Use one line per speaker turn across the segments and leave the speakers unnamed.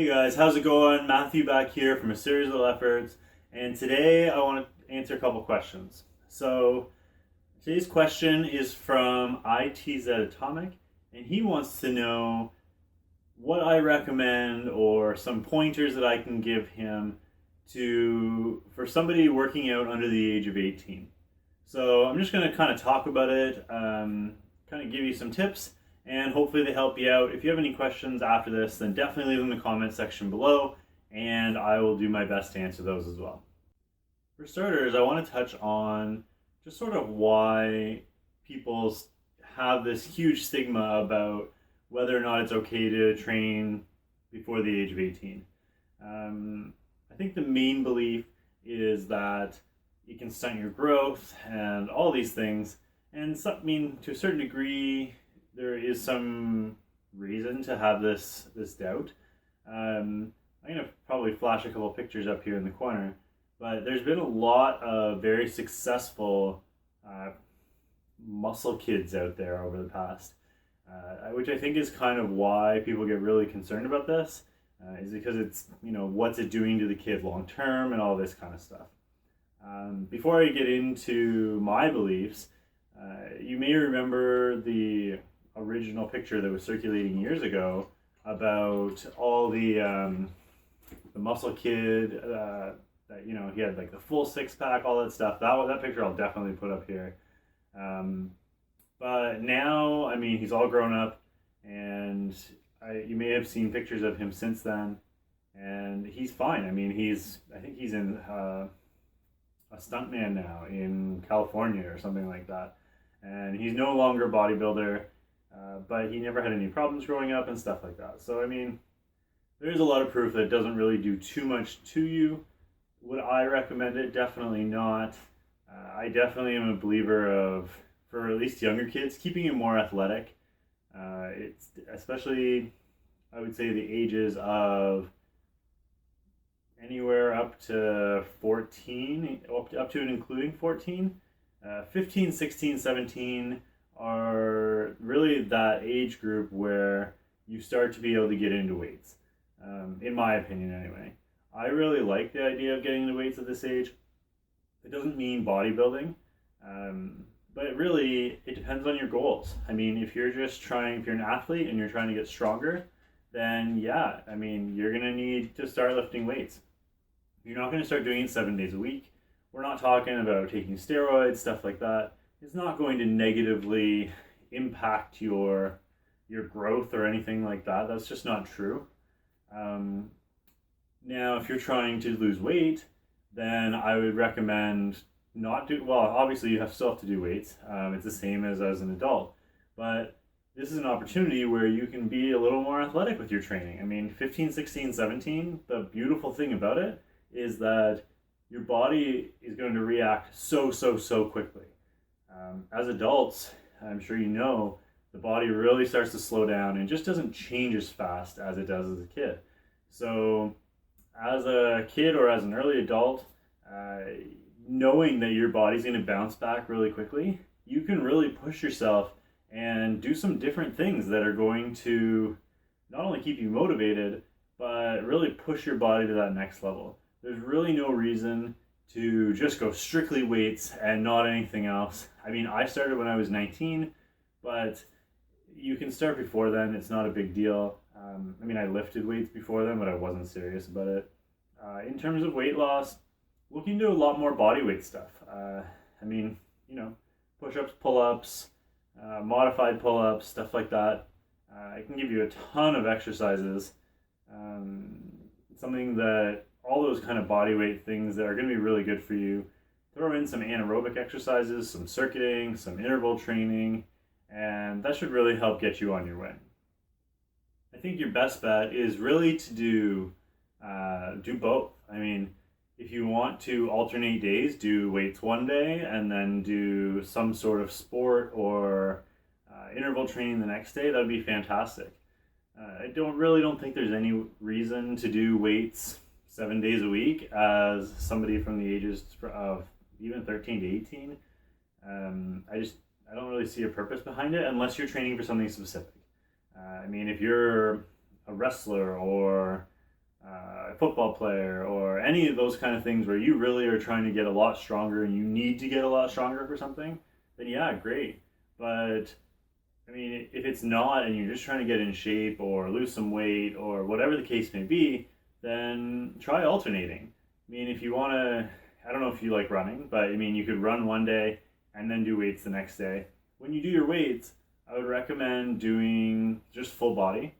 Hey guys, how's it going? Matthew back here from a series of efforts, and today I want to answer a couple questions. So today's question is from ITZ Atomic, and he wants to know what I recommend or some pointers that I can give him to for somebody working out under the age of 18. So I'm just going to kind of talk about it, kind of give you some tips, and hopefully they help you out. If you have any questions after this, then definitely leave them in the comment section below, and I will do my best to answer those as well. For starters, I want to touch on just sort of why people have this huge stigma about whether or not it's okay to train before the age of 18. I think the main belief is that it can stunt your growth and all these things. And to a certain degree, there is some reason to have this doubt. I'm gonna probably flash a couple pictures up here in the corner, but there's been a lot of very successful muscle kids out there over the past, which I think is kind of why people get really concerned about this, is because it's, what's it doing to the kid long term and all this kind of stuff. Before I get into my beliefs, you may remember the original picture that was circulating years ago about all the muscle kid that he had like the full six-pack, all that stuff. That picture I'll definitely put up here. But now, I mean, he's all grown up, and you may have seen pictures of him since then, and he's fine. I mean, I think he's in a stuntman now in California or something like that, and he's no longer a bodybuilder, but he never had any problems growing up and stuff like that. So I mean, there's a lot of proof that it doesn't really do too much to you. Would I recommend it? Definitely not. I definitely am a believer of, for at least younger kids, keeping it more athletic. It's especially, I would say, the ages of anywhere up to 14, up to and including 14. 15, 16, 17 are really that age group where you start to be able to get into weights, in my opinion anyway. I really like the idea of getting into weights at this age. It doesn't mean bodybuilding, but it depends on your goals. I mean, if you're an athlete and you're trying to get stronger, then yeah, I mean, you're going to need to start lifting weights. You're not going to start doing it 7 days a week. We're not talking about taking steroids, stuff like that. It's not going to negatively impact your growth or anything like that. That's just not true. Now, if you're trying to lose weight, then I would recommend obviously you still have to do weights. It's the same as an adult. But this is an opportunity where you can be a little more athletic with your training. I mean, 15, 16, 17, the beautiful thing about it is that your body is going to react so quickly. As adults, I'm sure the body really starts to slow down and just doesn't change as fast as it does as a kid. So as a kid or as an early adult, knowing that your body's going to bounce back really quickly, you can really push yourself and do some different things that are going to not only keep you motivated, but really push your body to that next level. There's really no reason to just go strictly weights and not anything else. I mean, I started when I was 19, but you can start before then. It's not a big deal. I mean, I lifted weights before then, but I wasn't serious about it. In terms of weight loss, look into a lot more body weight stuff. I mean, push-ups, pull-ups, modified pull-ups, stuff like that. I can give you a ton of exercises. All those kind of body weight things that are going to be really good for you. Throw in some anaerobic exercises, some circuiting, some interval training, and that should really help get you on your way. I think your best bet is really to do both. I mean, if you want to alternate days, do weights one day and then do some sort of sport or interval training the next day. That would be fantastic. I don't think there's any reason to do weights 7 days a week as somebody from the ages of even 13 to 18. I don't really see a purpose behind it unless you're training for something specific. I mean, if you're a wrestler or football player or any of those kind of things where you really are trying to get a lot stronger and you need to get a lot stronger for something, then yeah, great. But I mean, if it's not and you're just trying to get in shape or lose some weight or whatever the case may be, then try alternating. I mean, if you want to, I don't know if you like running, but I mean, you could run one day and then do weights the next day. When you do your weights, I would recommend doing just full body.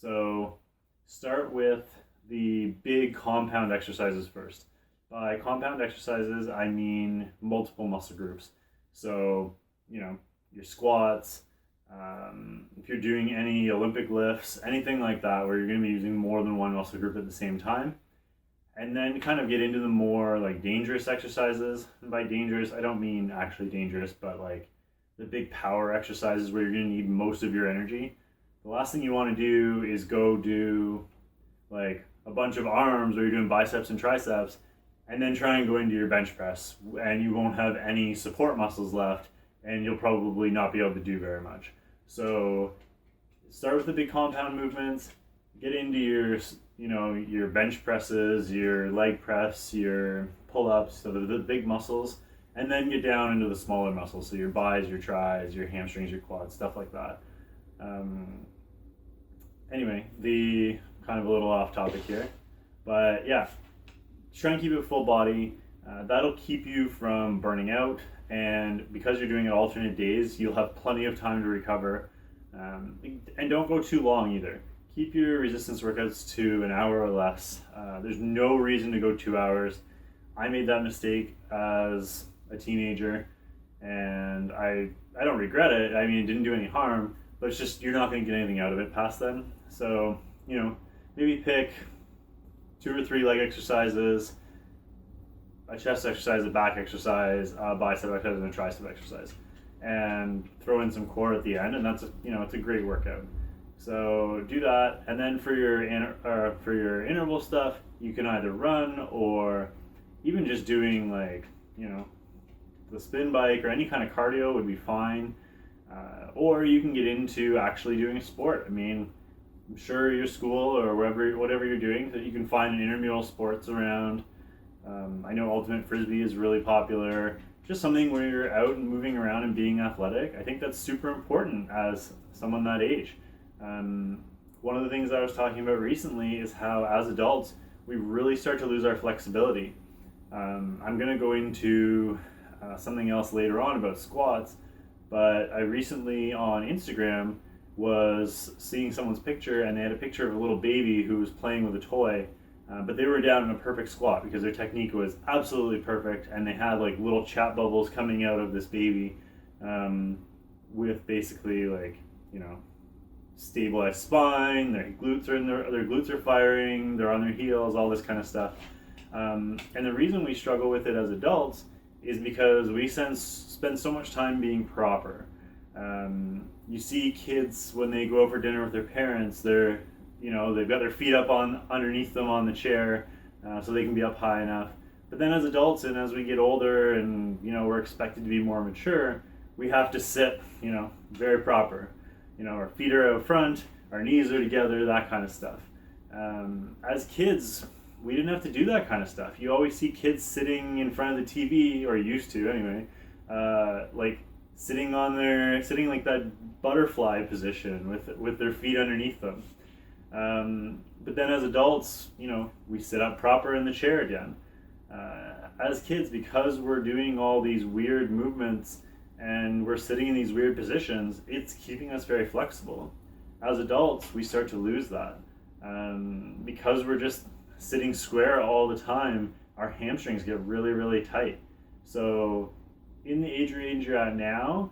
So start with the big compound exercises first. By compound exercises, I mean multiple muscle groups. So, your squats, if you're doing any Olympic lifts, anything like that, where you're going to be using more than one muscle group at the same time. And then kind of get into the more like dangerous exercises. And by dangerous, I don't mean actually dangerous, but like the big power exercises where you're going to need most of your energy. The last thing you want to do is go do like a bunch of arms where you're doing biceps and triceps and then try and go into your bench press and you won't have any support muscles left and you'll probably not be able to do very much. So start with the big compound movements, get into your bench presses, your leg press, your pull-ups, so the big muscles, and then get down into the smaller muscles, so your bis, your tris, your hamstrings, your quads, stuff like that. Anyway, the kind of a little off topic here, but yeah, try and keep it full body. That'll keep you from burning out, and because you're doing it alternate days, you'll have plenty of time to recover. And don't go too long either. Keep your resistance workouts to an hour or less. There's no reason to go 2 hours. I made that mistake as a teenager, and I don't regret it. I mean, it didn't do any harm, but it's just you're not going to get anything out of it past then. So, maybe pick 2 or 3 leg exercises, a chest exercise, a back exercise, a bicep exercise, and a tricep exercise, and throw in some core at the end, and that's it's a great workout. So do that, and then for your interval stuff, you can either run or even just doing the spin bike or any kind of cardio would be fine. Or you can get into actually doing a sport. I mean, I'm sure your school or whatever you're doing, that you can find an intramural sports around. I know ultimate frisbee is really popular. Just something where you're out and moving around and being athletic. I think that's super important as someone that age. One of the things I was talking about recently is how as adults we really start to lose our flexibility. I'm going to go into something else later on about squats, but I recently on Instagram was seeing someone's picture, and they had a picture of a little baby who was playing with a toy, but they were down in a perfect squat because their technique was absolutely perfect, and they had like little chat bubbles coming out of this baby with basically stabilized spine, their glutes are firing, they're on their heels, all this kind of stuff. And the reason we struggle with it as adults is because we spend so much time being proper. You see kids when they go out for dinner with their parents, they've got their feet up underneath them on the chair, so they can be up high enough. But then as adults and as we get older and we're expected to be more mature, we have to sit very proper. Our feet are out front, our knees are together, that kind of stuff. As kids, we didn't have to do that kind of stuff. You always see kids sitting in front of the TV, or used to anyway, sitting like that butterfly position with their feet underneath them. But then as adults, we sit up proper in the chair again. As kids, because we're doing all these weird movements and we're sitting in these weird positions, it's keeping us very flexible. As adults, we start to lose that. Because we're just sitting square all the time, our hamstrings get really, really tight. So in the age range you're at now,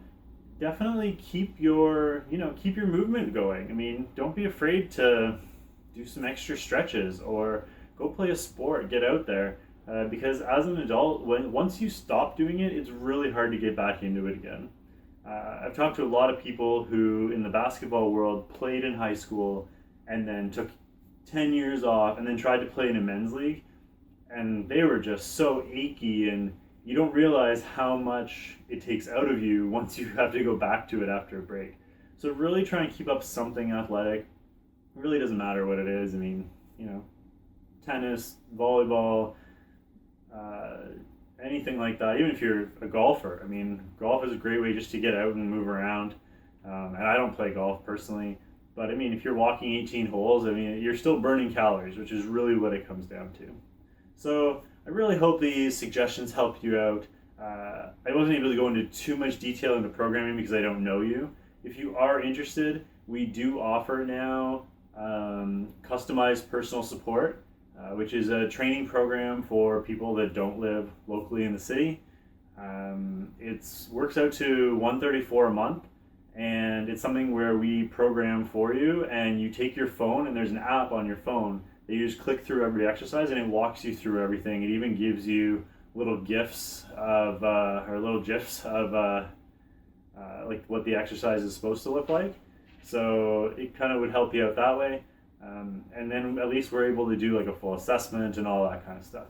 definitely keep your movement going. I mean, don't be afraid to do some extra stretches or go play a sport, get out there. Because as an adult, once you stop doing it, it's really hard to get back into it again. I've talked to a lot of people who in the basketball world played in high school and then took 10 years off and then tried to play in a men's league, and they were just so achy, and you don't realize how much it takes out of you once you have to go back to it after a break. So really try and keep up something athletic. It really doesn't matter what it is. I mean, tennis, volleyball, anything like that. Even if you're a golfer, I mean, golf is a great way just to get out and move around. And I don't play golf personally, but I mean, if you're walking 18 holes, I mean, you're still burning calories, which is really what it comes down to. So I really hope these suggestions helped you out. I wasn't able to go into too much detail into programming because I don't know you. If you are interested, we do offer now customized personal support, which is a training program for people that don't live locally in the city. It works out to $134 a month, and it's something where we program for you, and you take your phone, and there's an app on your phone that you just click through every exercise, and it walks you through everything. It even gives you little GIFs of like what the exercise is supposed to look like. So it kind of would help you out that way. And then at least we're able to do like a full assessment and all that kind of stuff.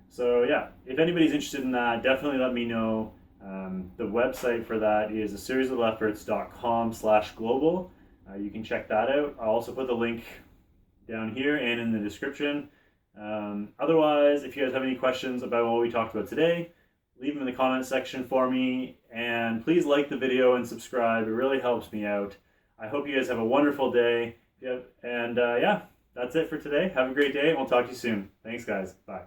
So yeah, if anybody's interested in that, definitely let me know. The website for that is aseriesofefforts.com/global. You can check that out. I'll also put the link down here and in the description. Otherwise, if you guys have any questions about what we talked about today, leave them in the comment section for me, and please like the video and subscribe. It really helps me out. I hope you guys have a wonderful day. And yeah, that's it for today. Have a great day, and we'll talk to you soon. Thanks, guys. Bye.